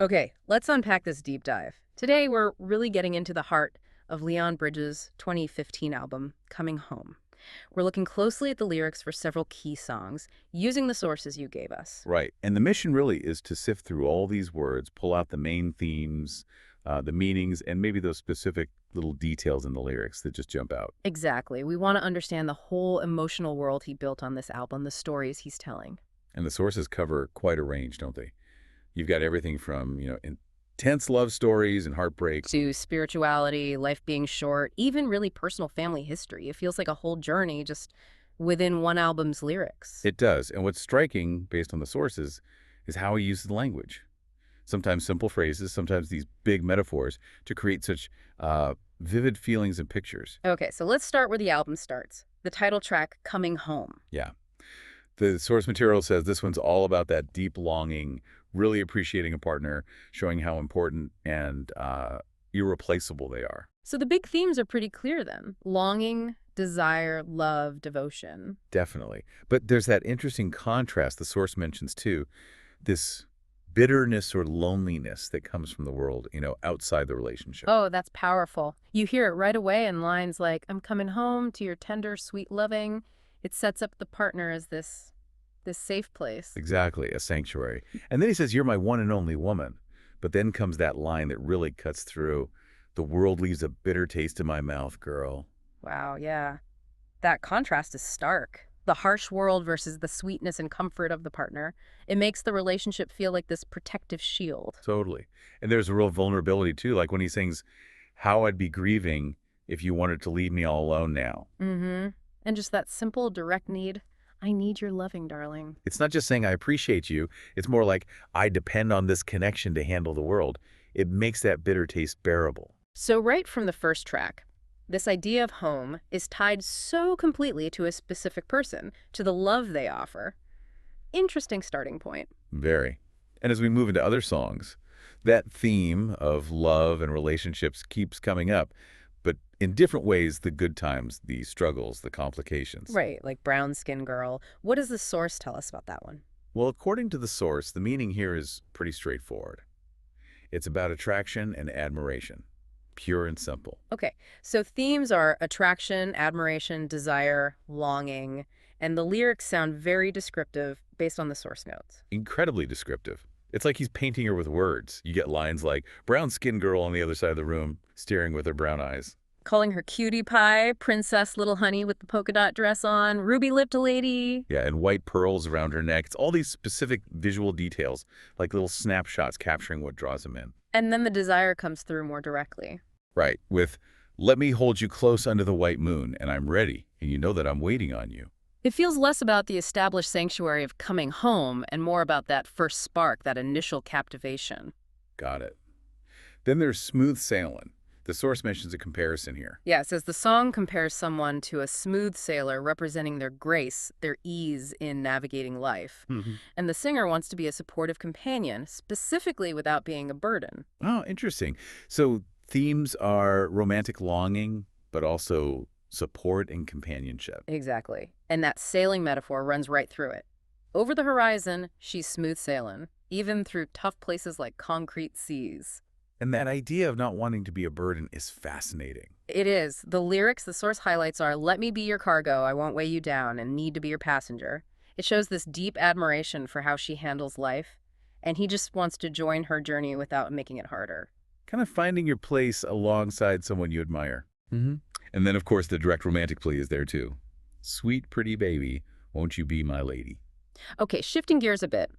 Okay, let's unpack this deep dive. Today, we're really getting into the heart of Leon Bridges' 2015 album, Coming Home. We're looking closely at the lyrics for several key songs, using the sources you gave us. Right. And the mission really is to sift through all these words, pull out the main themes, the meanings, and maybe those specific little details in the lyrics that just jump out. Exactly. We want to understand the whole emotional world he built on this album, the stories he's telling. And the sources cover quite a range, don't they? You've got everything from, intense love stories and heartbreak. To spirituality, life being short, even really personal family history. It feels like a whole journey just within one album's lyrics. It does. And what's striking, based on the sources, is how he uses language. Sometimes simple phrases, sometimes these big metaphors to create such vivid feelings and pictures. Okay, so let's start where the album starts. The title track, Coming Home. Yeah. The source material says this one's all about that deep longing, really appreciating a partner, showing how important and irreplaceable they are. So the big themes are pretty clear then. Longing, desire, love, devotion. Definitely. But there's that interesting contrast the source mentions too, this bitterness or loneliness that comes from the world, outside the relationship. Oh, that's powerful. You hear it right away in lines like, I'm coming home to your tender, sweet loving. It sets up the partner as this safe place. Exactly, a sanctuary. And then he says, "You're my one and only woman." But then comes that line that really cuts through. "The world leaves a bitter taste in my mouth, girl." Wow, yeah. That contrast is stark. The harsh world versus the sweetness and comfort of the partner. It makes the relationship feel like this protective shield. Totally. And there's a real vulnerability too, like when he sings, "How I'd be grieving if you wanted to leave me all alone now." Mm-hmm. And just that simple, direct need. I need your loving, darling. It's not just saying I appreciate you. It's more like I depend on this connection to handle the world. It makes that bitter taste bearable. So right from the first track, this idea of home is tied so completely to a specific person, to the love they offer. Interesting starting point. Very. And as we move into other songs, that theme of love and relationships keeps coming up, but in different ways, the good times, the struggles, the complications. Right, like brown skin girl. What does the source tell us about that one? Well, according to the source, the meaning here is pretty straightforward. It's about attraction and admiration, pure and simple. Okay, so themes are attraction, admiration, desire, longing, and the lyrics sound very descriptive based on the source notes. Incredibly descriptive. It's like he's painting her with words. You get lines like, brown skinned girl on the other side of the room, staring with her brown eyes. Calling her cutie pie, princess little honey with the polka dot dress on, ruby-lipped lady. Yeah, and white pearls around her neck. It's all these specific visual details, like little snapshots capturing what draws him in. And then the desire comes through more directly. Right, with, "Let me hold you close under the white moon, and I'm ready, and you know that I'm waiting on you." It feels less about the established sanctuary of coming home and more about that first spark, that initial captivation. Got it. Then there's smooth sailing. The source mentions a comparison here. Yeah, it says the song compares someone to a smooth sailor representing their grace, their ease in navigating life. Mhm. And the singer wants to be a supportive companion, specifically without being a burden. Oh, interesting. So themes are romantic longing, but also support and companionship. Exactly. And that sailing metaphor runs right through it. Over the horizon, she's smooth sailing, even through tough places like concrete seas. And that idea of not wanting to be a burden is fascinating. It is. The lyrics the source highlights are, let me be your cargo, I won't weigh you down, and need to be your passenger. It shows this deep admiration for how she handles life, and he just wants to join her journey without making it harder. Kind of finding your place alongside someone you admire. And then, of course, the direct romantic plea is there, too. "Sweet, pretty baby, won't you be my lady?" Okay, shifting gears a bit.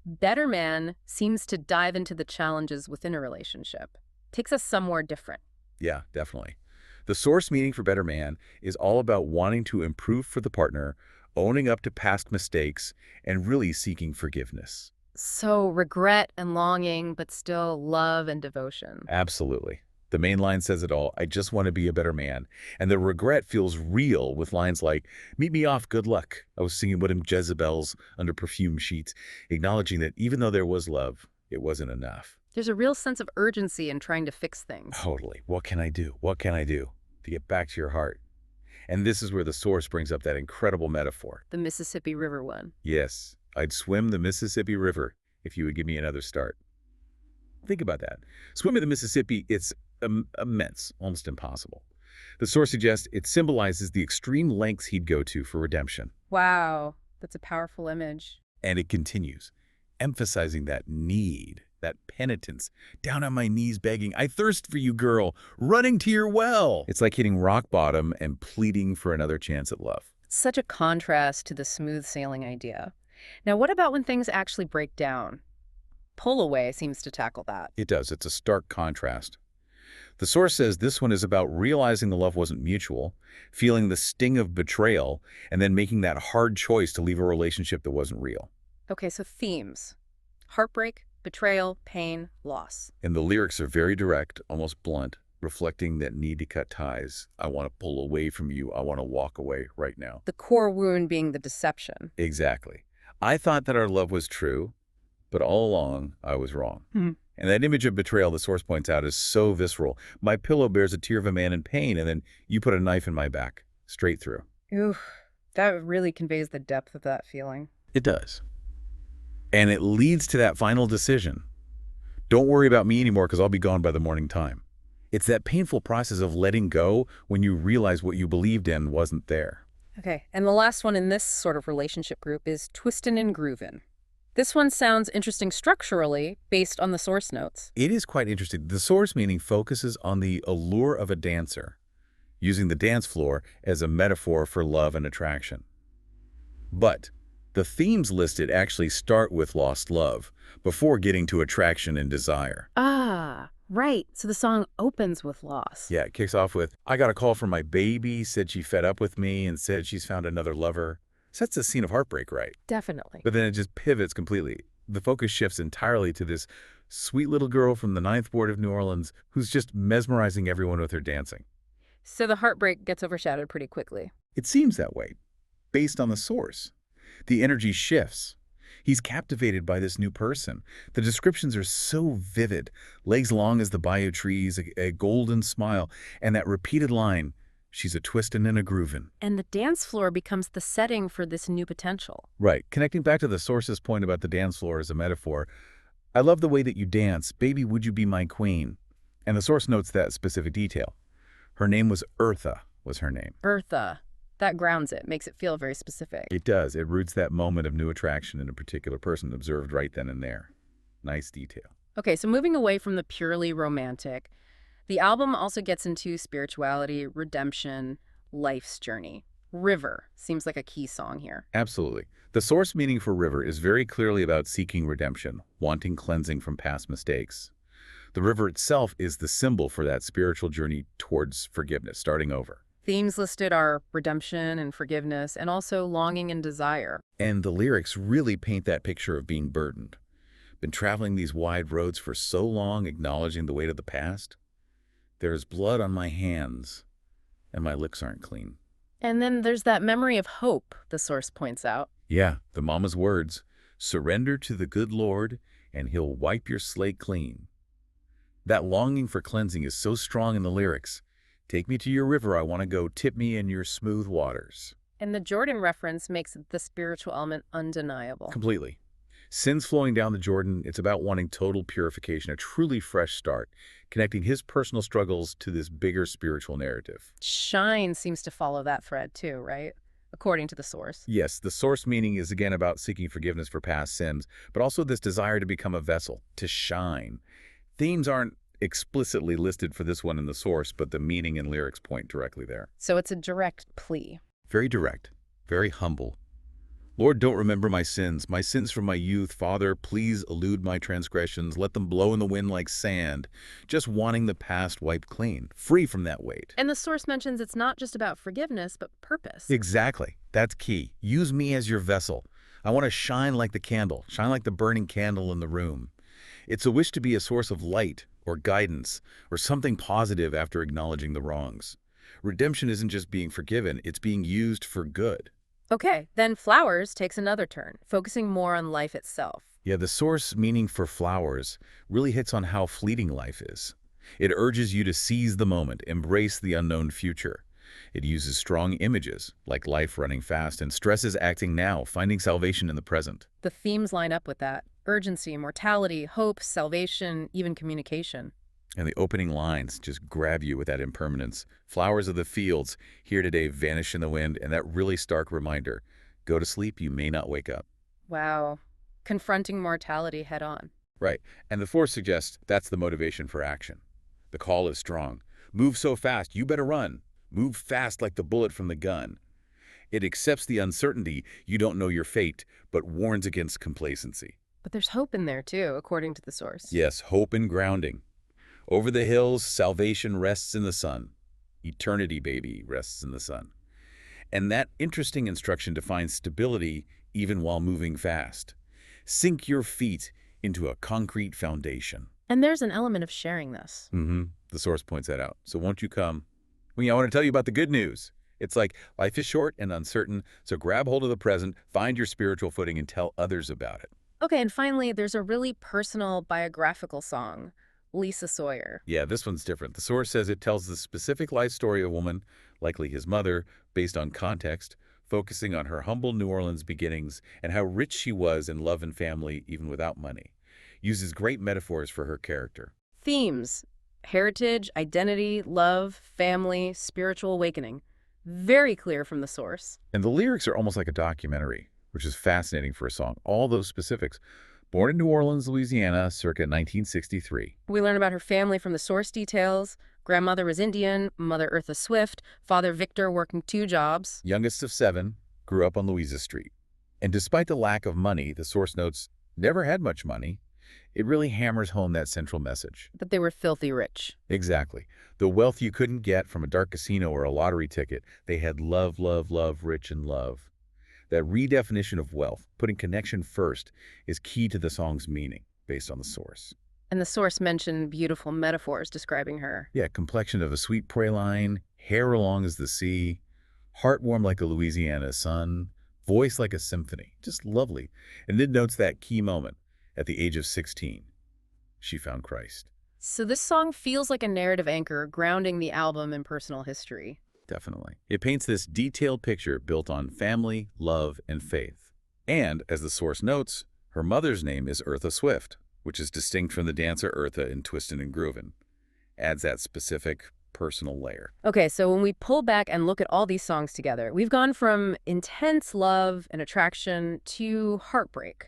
Better Man seems to dive into the challenges within a relationship. Takes us somewhere different. Yeah, definitely. The source meaning for Better Man is all about wanting to improve for the partner, owning up to past mistakes, and really seeking forgiveness. So regret and longing, but still love and devotion. Absolutely. The main line says it all. "I just want to be a better man." And the regret feels real with lines like, "Meet me off, good luck." I was singing with him Jezebels under perfume sheets, acknowledging that even though there was love, it wasn't enough. There's a real sense of urgency in trying to fix things. Totally. What can I do? What can I do to get back to your heart? And this is where the source brings up that incredible metaphor. The Mississippi River one. Yes, I'd swim the Mississippi River if you would give me another start. Think about that. Swimming the Mississippi, it's immense, almost impossible. The source suggests it symbolizes the extreme lengths he'd go to for redemption. Wow, that's a powerful image. And it continues, emphasizing that need, that penitence, down on my knees begging, I thirst for you, girl, running to your well. It's like hitting rock bottom and pleading for another chance at love. Such a contrast to the smooth sailing idea. Now, what about when things actually break down? Pull Away seems to tackle that. It does. It's a stark contrast. The source says this one is about realizing the love wasn't mutual, feeling the sting of betrayal, and then making that hard choice to leave a relationship that wasn't real. Okay, so themes. Heartbreak, betrayal, pain, loss. And the lyrics are very direct, almost blunt, reflecting that need to cut ties. I want to pull away from you. I want to walk away right now. The core wound being the deception. Exactly. I thought that our love was true, but all along I was wrong. Hmm. And that image of betrayal, the source points out, is so visceral. My pillow bears a tear of a man in pain, and then you put a knife in my back, straight through. Ooh, that really conveys the depth of that feeling. It does. And it leads to that final decision. Don't worry about me anymore because I'll be gone by the morning time. It's that painful process of letting go when you realize what you believed in wasn't there. Okay, and the last one in this sort of relationship group is Twistin' and Groovin'. This one sounds interesting structurally based on the source notes. It is quite interesting. The source meaning focuses on the allure of a dancer, using the dance floor as a metaphor for love and attraction. But the themes listed actually start with lost love before getting to attraction and desire. Ah, right. So the song opens with loss. Yeah, it kicks off with, I got a call from my baby, said she fed up with me and said she's found another lover. Sets the scene of heartbreak, right? Definitely. But then it just pivots completely. The focus shifts entirely to this sweet little girl from the Ninth Ward of New Orleans who's just mesmerizing everyone with her dancing. So the heartbreak gets overshadowed pretty quickly. It seems that way, based on the source. The energy shifts. He's captivated by this new person. The descriptions are so vivid. Legs long as the bayou trees, a golden smile, and that repeated line, she's a twistin' and a groovin'. And the dance floor becomes the setting for this new potential. Right. Connecting back to the source's point about the dance floor as a metaphor, I love the way that you dance. Baby, would you be my queen? And the source notes that specific detail. Her name was Eartha, was her name. Eartha. That grounds it, makes it feel very specific. It does. It roots that moment of new attraction in a particular person observed right then and there. Nice detail. Okay, so moving away from the purely romantic, the album also gets into spirituality, redemption, life's journey. River seems like a key song here. Absolutely. The source meaning for River is very clearly about seeking redemption, wanting cleansing from past mistakes. The river itself is the symbol for that spiritual journey towards forgiveness, starting over. Themes listed are redemption and forgiveness, and also longing and desire. And the lyrics really paint that picture of being burdened. Been traveling these wide roads for so long, acknowledging the weight of the past. There's blood on my hands, and my lips aren't clean. And then there's that memory of hope, the source points out. Yeah, the mama's words, surrender to the good Lord, and he'll wipe your slate clean. That longing for cleansing is so strong in the lyrics. Take me to your river, I want to go, tip me in your smooth waters. And the Jordan reference makes the spiritual element undeniable. Completely. Since flowing down the Jordan, it's about wanting total purification, a truly fresh start, connecting his personal struggles to this bigger spiritual narrative. Shine seems to follow that thread too, right? According to the source. Yes, the source meaning is again about seeking forgiveness for past sins, but also this desire to become a vessel, to shine. Themes aren't explicitly listed for this one in the source, but the meaning and lyrics point directly there. So it's a direct plea. Very direct, very humble. Lord, don't remember my sins from my youth. Father, please elude my transgressions. Let them blow in the wind like sand. Just wanting the past wiped clean, free from that weight. And the source mentions it's not just about forgiveness, but purpose. Exactly. That's key. Use me as your vessel. I want to shine like the candle, shine like the burning candle in the room. It's a wish to be a source of light or guidance or something positive after acknowledging the wrongs. Redemption isn't just being forgiven, it's being used for good. Okay, then Flowers takes another turn, focusing more on life itself. Yeah, the source meaning for Flowers really hits on how fleeting life is. It urges you to seize the moment, embrace the unknown future. It uses strong images, like life running fast, and stresses acting now, finding salvation in the present. The themes line up with that. Urgency, mortality, hope, salvation, even communication. And the opening lines just grab you with that impermanence. Flowers of the fields, here today, vanish in the wind, and that really stark reminder. Go to sleep, you may not wake up. Wow. Confronting mortality head on. Right. And the force suggests that's the motivation for action. The call is strong. Move so fast, you better run. Move fast like the bullet from the gun. It accepts the uncertainty, you don't know your fate, but warns against complacency. But there's hope in there too, according to the source. Yes, hope and grounding. Over the hills, salvation rests in the sun. Eternity, baby, rests in the sun. And that interesting instruction defines stability even while moving fast. Sink your feet into a concrete foundation. And there's an element of sharing this. The source points that out. So won't you come? Well, I want to tell you about the good news. It's like life is short and uncertain, so grab hold of the present, find your spiritual footing, and tell others about it. Okay, and finally, there's a really personal biographical song, Lisa Sawyer. Yeah, this one's different. The source says it tells the specific life story of a woman, likely his mother, based on context, focusing on her humble New Orleans beginnings and how rich she was in love and family even without money. Uses great metaphors for her character. Themes: heritage, identity, love, family, spiritual awakening. Very clear from the source. And the lyrics are almost like a documentary, which is fascinating for a song. All those specifics. Born in New Orleans, Louisiana, circa 1963. We learn about her family from the source details. Grandmother was Indian, Mother Eartha Swift, Father Victor working 2 jobs. Youngest of 7, grew up on Louisa Street. And despite the lack of money, the source notes, never had much money. It really hammers home that central message. That they were filthy rich. Exactly. The wealth you couldn't get from a dark casino or a lottery ticket. They had love, love, love, rich and love. That redefinition of wealth, putting connection first, is key to the song's meaning, based on the source. And the source mentioned beautiful metaphors describing her. Yeah, complexion of a sweet praline, hair long as the sea, heart warm like a Louisiana sun, voice like a symphony. Just lovely. And then notes that key moment. At the age of 16, she found Christ. So this song feels like a narrative anchor grounding the album in personal history. Definitely. It paints this detailed picture built on family, love, and faith. And, as the source notes, her mother's name is Eartha Swift, which is distinct from the dancer Eartha in Twistin' and Groovin'. Adds that specific, personal layer. Okay, so when we pull back and look at all these songs together, we've gone from intense love and attraction to heartbreak,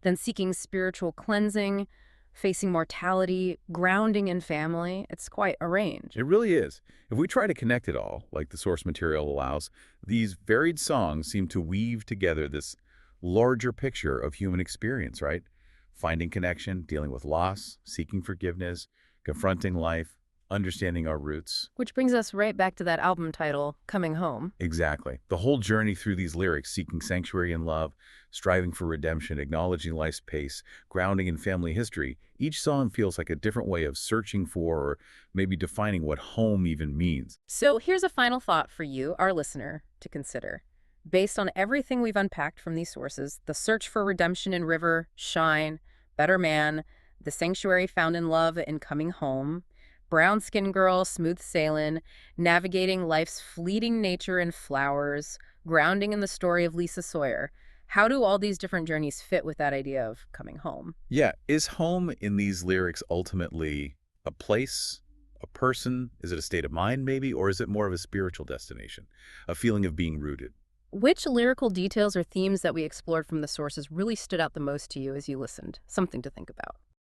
then seeking spiritual cleansing, facing mortality, grounding in family. It's quite a range. It really is. If we try to connect it all, like the source material allows, these varied songs seem to weave together this larger picture of human experience, right? Finding connection, dealing with loss, seeking forgiveness, confronting life, understanding our roots. Which brings us right back to that album title, Coming Home. Exactly. The whole journey through these lyrics, seeking sanctuary in love, striving for redemption, acknowledging life's pace, grounding in family history, each song feels like a different way of searching for or maybe defining what home even means. So here's a final thought for you, our listener, to consider. Based on everything we've unpacked from these sources, the search for redemption in River, Shine, Better Man, the sanctuary found in love in Coming Home, brown skin girl, smooth sailing, navigating life's fleeting nature in Flowers, grounding in the story of Lisa Sawyer. How do all these different journeys fit with that idea of coming home? Yeah, is home in these lyrics ultimately a place, a person? Is it a state of mind maybe? Or is it more of a spiritual destination, a feeling of being rooted? Which lyrical details or themes that we explored from the sources really stood out the most to you as you listened? Something to think about.